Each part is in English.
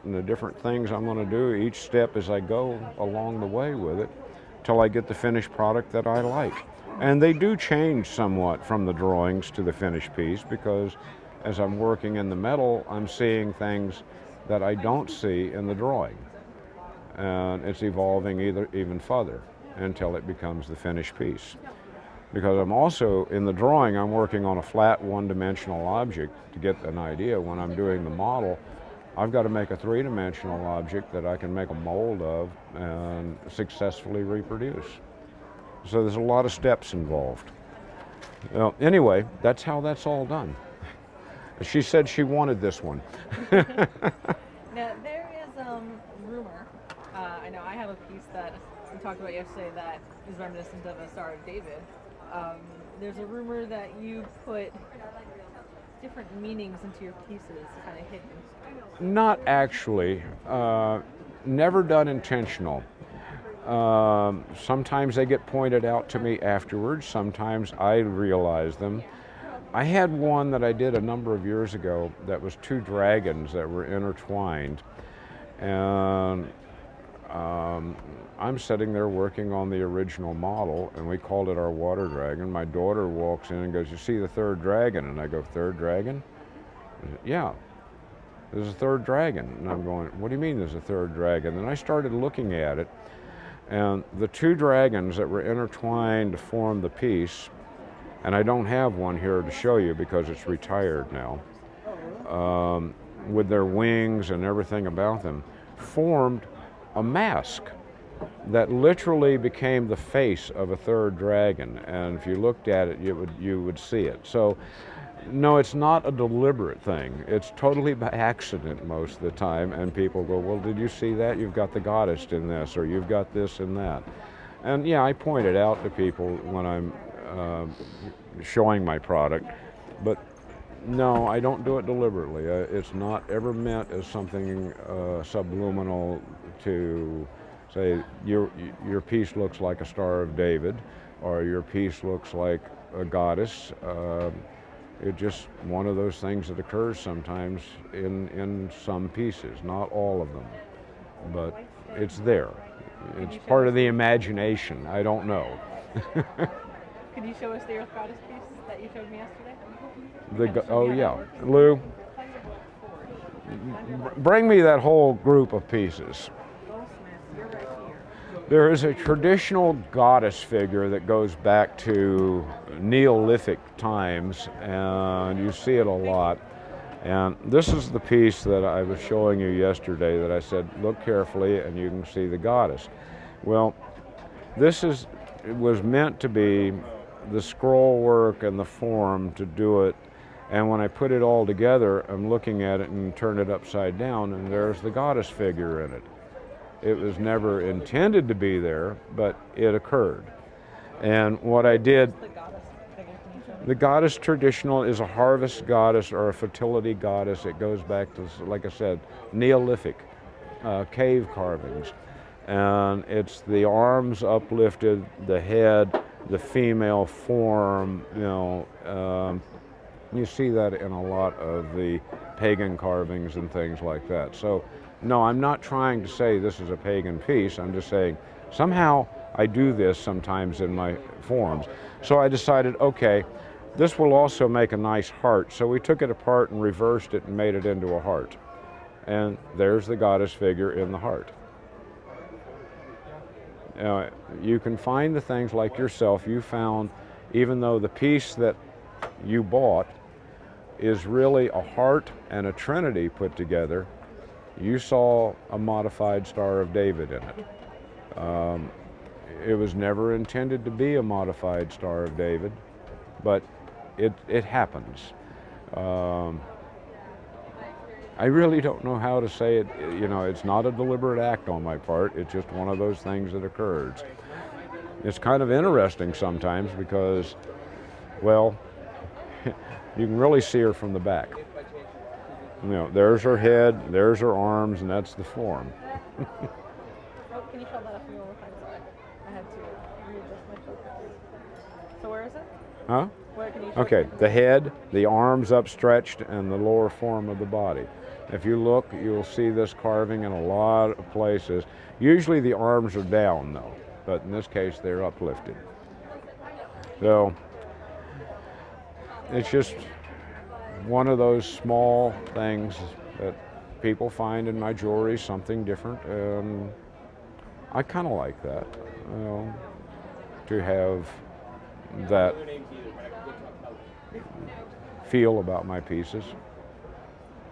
and the different things I'm going to do each step as I go along the way with it till I get the finished product that I like. And they do change somewhat from the drawings to the finished piece, because as I'm working in the metal, I'm seeing things that I don't see in the drawing. And it's evolving even further until it becomes the finished piece. Because I'm also, in the drawing, I'm working on a flat one-dimensional object to get an idea. When I'm doing the model, I've got to make a three-dimensional object that I can make a mold of and successfully reproduce. So there's a lot of steps involved. Well, anyway, that's how that's all done. She said she wanted this one. Now, there is rumor, I know I have a piece that we talked about yesterday that is reminiscent of a Star of David. There's a rumor that you put different meanings into your pieces, kind of hidden. Not actually. Never done intentional. Sometimes they get pointed out to me afterwards. Sometimes I realize them. I had one that I did a number of years ago that was two dragons that were intertwined. And I'm sitting there working on the original model, and we called it our water dragon. My daughter walks in and goes, "You see the third dragon?" And I go, "Third dragon?" "Yeah, there's a third dragon." And I'm going, "What do you mean there's a third dragon?" And I started looking at it, and the two dragons that were intertwined to form the piece, and I don't have one here to show you because it's retired now, with their wings and everything about them, formed a mask that literally became the face of a third dragon. And if you looked at it, you would see it. So no, it's not a deliberate thing. It's totally by accident most of the time, and people go, "Well, did you see that? You've got the goddess in this, or you've got this and that." And yeah, I point it out to people when I'm showing my product, but no, I don't do it deliberately. It's not ever meant as something subliminal to say your piece looks like a Star of David, or your piece looks like a goddess. It's just one of those things that occurs sometimes in some pieces, not all of them, but it's there. It's part of the imagination. I don't know. Could you show us the Earth Goddess piece that you showed me yesterday? Oh yeah, Lou, bring me that whole group of pieces. There is a traditional goddess figure that goes back to Neolithic times, and you see it a lot. And this is the piece that I was showing you yesterday that I said, look carefully and you can see the goddess. Well, it was meant to be the scroll work and the form to do it. And when I put it all together, I'm looking at it and turn it upside down, and there's the goddess figure in it. It was never intended to be there, but it occurred. And what I did, the goddess traditional is a harvest goddess or a fertility goddess. It goes back to, like I said, Neolithic cave carvings. And it's the arms uplifted, the head, the female form, you see that in a lot of the pagan carvings and things like that. So, no, I'm not trying to say this is a pagan piece. I'm just saying somehow I do this sometimes in my forms. So I decided, okay, this will also make a nice heart. So we took it apart and reversed it and made it into a heart. And there's the goddess figure in the heart. You can find the things like yourself you found, even though the piece that you bought is really a heart and a trinity put together, you saw a modified Star of David in it. It was never intended to be a modified Star of David, but it happens. I really don't know how to say it. It's not a deliberate act on my part. It's just one of those things that occurs. It's kind of interesting sometimes because, well, you can really see her from the back. There's her head, there's her arms, and that's the form. Can you hold that up for me one more time? Sorry. I had to readjust my focus. So where is it? Huh? Where can you show Okay, it? the head, the arms upstretched, and the lower form of the body. If you look, you'll see this carving in a lot of places. Usually the arms are down though, but in this case they're uplifted. So it's just one of those small things that people find in my jewelry, something different, and I kind of like that, you know, to have that feel about my pieces.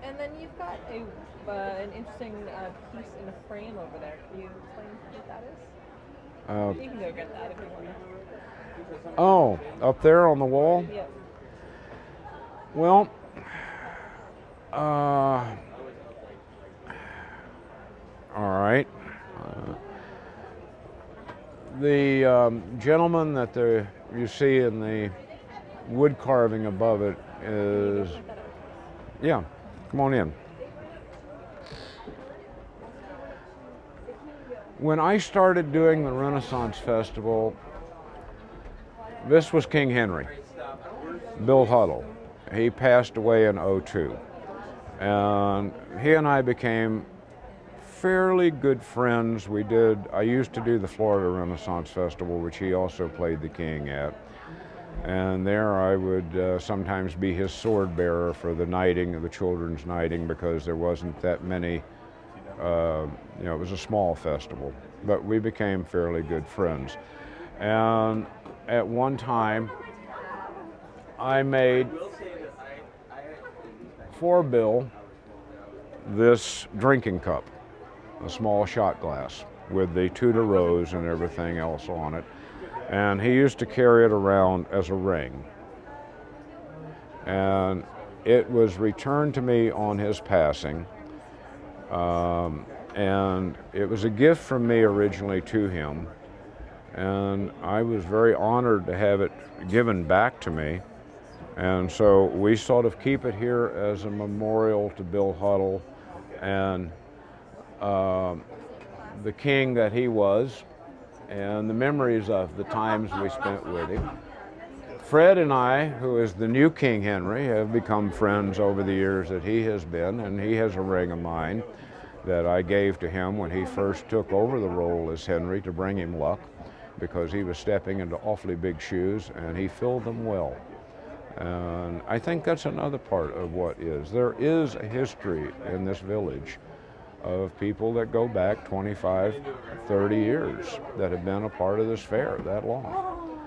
And then you've got an interesting piece in a frame over there. Can you explain what that is? You can go get that if you want to. Oh, up there on the wall? Yeah. Well, all right. The gentleman that you see in the wood carving above it is, yeah, come on in. When I started doing the Renaissance Festival, this was King Henry, Bill Huddle. He passed away in '02, and he and I became fairly good friends. I used to do the Florida Renaissance Festival, which he also played the king at. And there I would sometimes be his sword bearer for the knighting, the children's knighting, because there wasn't that many, you know, it was a small festival. But we became fairly good friends. And at one time, I made for Bill this drinking cup, a small shot glass with the Tudor rose and everything else on it. And he used to carry it around as a ring. And it was returned to me on his passing. And it was a gift from me originally to him. And I was very honored to have it given back to me. And so we sort of keep it here as a memorial to Bill Huddle and the king that he was, and the memories of the times we spent with him. Fred and I, who is the new King Henry, have become friends over the years that he has been, and he has a ring of mine that I gave to him when he first took over the role as Henry to bring him luck, because he was stepping into awfully big shoes, and he filled them well. And I think that's another part of what is. There is a history in this village of people that go back 25, 30 years that have been a part of this fair that long.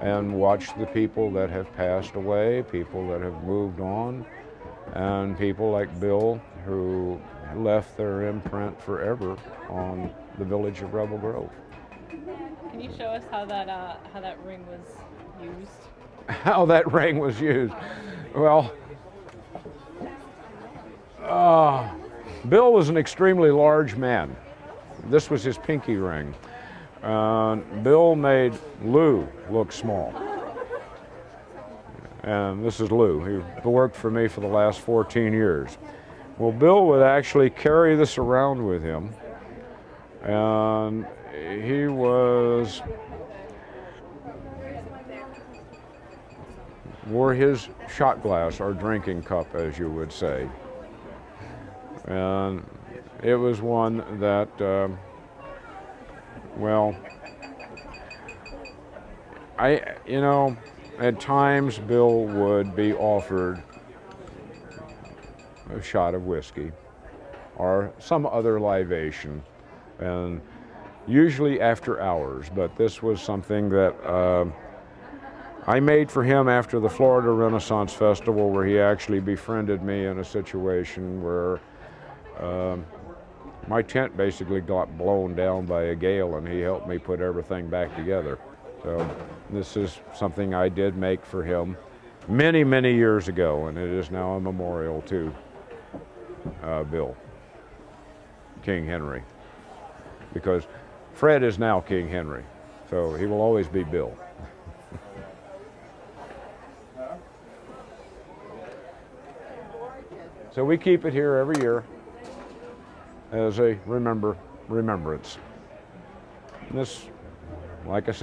And watch the people that have passed away, people that have moved on, and people like Bill who left their imprint forever on the village of Rebel Grove. Can you show us how that ring was used? How that ring was used? Well, Bill was an extremely large man. This was his pinky ring. Bill made Lou look small. And this is Lou. He worked for me for the last 14 years. Well, Bill would actually carry this around with him. And he wore his shot glass, or drinking cup, as you would say. And it was one that, well, you know, at times Bill would be offered a shot of whiskey or some other libation, and usually after hours, but this was something that I made for him after the Florida Renaissance Festival, where he actually befriended me in a situation where my tent basically got blown down by a gale, and he helped me put everything back together. So this is something I did make for him many, many years ago, and it is now a memorial to Bill, King Henry, because Fred is now King Henry, so he will always be Bill. So we keep it here every year as a remembrance. And this, like I said,